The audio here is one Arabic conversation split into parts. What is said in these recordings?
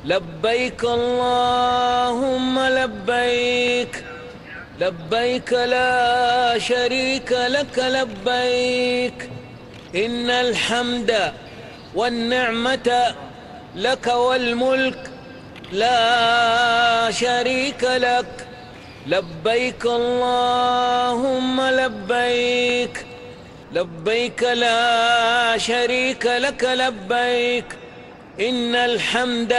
لبيك اللهم لبيك، لبيك لا شريك لك لبيك، إن الحمد والنعمة لك والملك لا شريك لك. لبيك اللهم لبيك، لبيك لا شريك لك لبيك، إن الحمد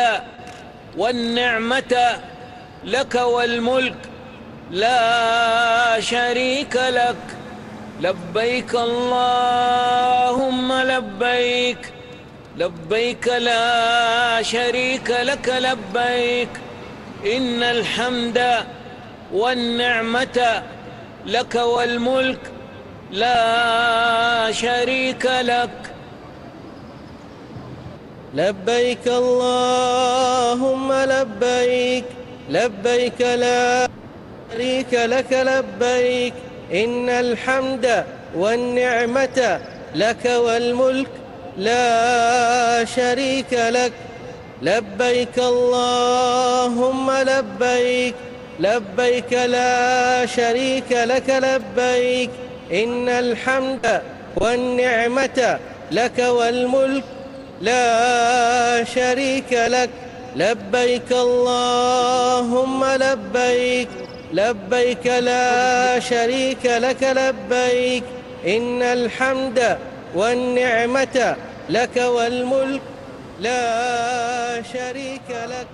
والنعمة لك والملك لا شريك لك. لبيك اللهم لبيك، لبيك لا شريك لك لبيك، إن الحمد والنعمة لك والملك لا شريك لك. لبيك اللهم لبيك، لبيك لا شريك لك لبيك، إن الحمد والنعمة لك والملك لا شريك لك. لبيك اللهم لبيك، لبيك لا شريك لك لبيك، إن الحمد والنعمة لك والملك لا شريك لك. لبيك اللهم لبيك، لبيك لا شريك لك لبيك، إن الحمد والنعمة لك والملك لا شريك لك.